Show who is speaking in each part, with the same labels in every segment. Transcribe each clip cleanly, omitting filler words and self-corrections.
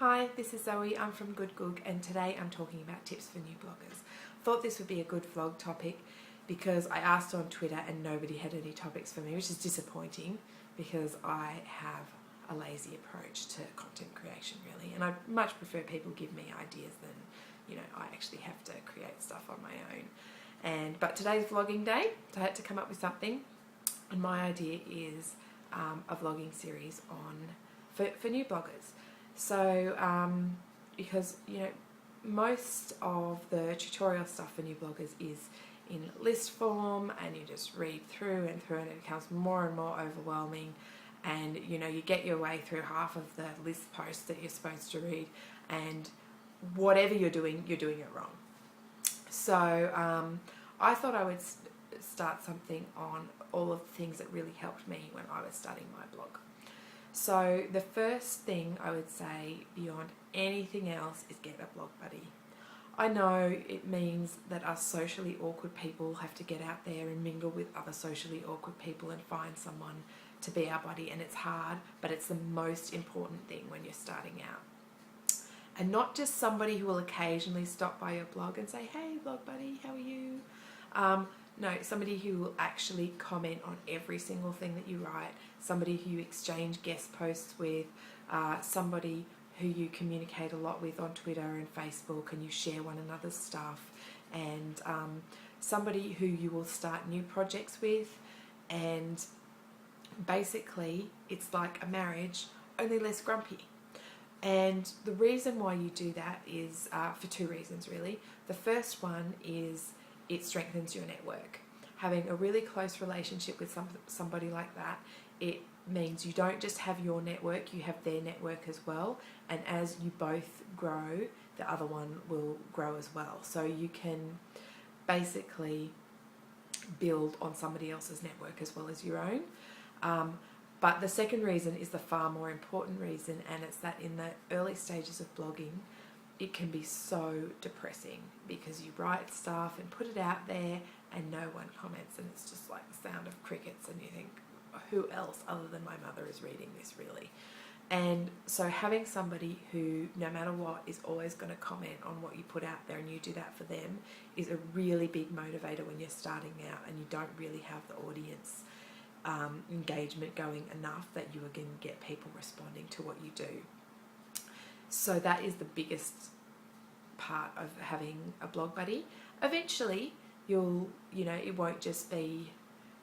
Speaker 1: Hi, this is Zoe. I'm from Good Goog, and today I'm talking about tips for new bloggers. Thought this would be a good vlog topic because I asked on Twitter and nobody had any topics for me, which is disappointing because I have a lazy approach to content creation really, and I much prefer people give me ideas than, I actually have to create stuff on my own. But today's vlogging day, so I had to come up with something, and my idea is a vlogging series for new bloggers. So because most of the tutorial stuff for new bloggers is in list form, and you just read through and it becomes more and more overwhelming, and you get your way through half of the list posts that you're supposed to read, and whatever you're doing it wrong. So I thought I would start something on all of the things that really helped me when I was starting my blog. So the first thing I would say beyond anything else is get a blog buddy. I know it means that us socially awkward people have to get out there and mingle with other socially awkward people and find someone to be our buddy, and it's hard, but it's the most important thing when you're starting out. And not just somebody who will occasionally stop by your blog and say, hey blog buddy, how are you? No, somebody who will actually comment on every single thing that you write, somebody who you exchange guest posts with, somebody who you communicate a lot with on Twitter and Facebook, and you share one another's stuff, and somebody who you will start new projects with. And basically it's like a marriage, only less grumpy. And the reason why you do that is for two reasons really. The first one is it strengthens your network. Having a really close relationship with somebody like that, it means you don't just have your network, you have their network as well, and as you both grow, the other one will grow as well. So you can basically build on somebody else's network as well as your own. But the second reason is the far more important reason, and it's that in the early stages of blogging, it can be so depressing because you write stuff and put it out there and no one comments, and it's just like the sound of crickets, and you think, who else other than my mother is reading this really? And so having somebody who, no matter what, is always going to comment on what you put out there and you do that for them is a really big motivator when you're starting out and you don't really have the audience engagement going enough that you are going to get people responding to what you do. So that is the biggest part of having a blog buddy. Eventually it won't just be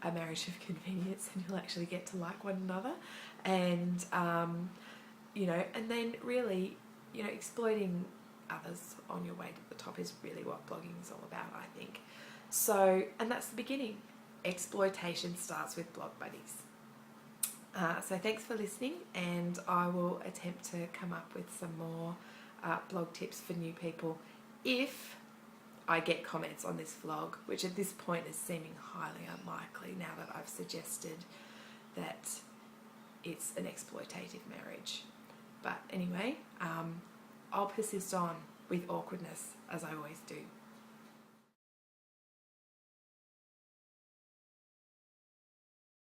Speaker 1: a marriage of convenience, and you'll actually get to like one another, and and then really exploiting others on your way to the top is really what blogging is all about, I think. So, and that's the beginning. Exploitation starts with blog buddies. So thanks for listening, and I will attempt to come up with some more blog tips for new people if I get comments on this vlog, which at this point is seeming highly unlikely now that I've suggested that it's an exploitative marriage. But anyway, I'll persist on with awkwardness as I always do.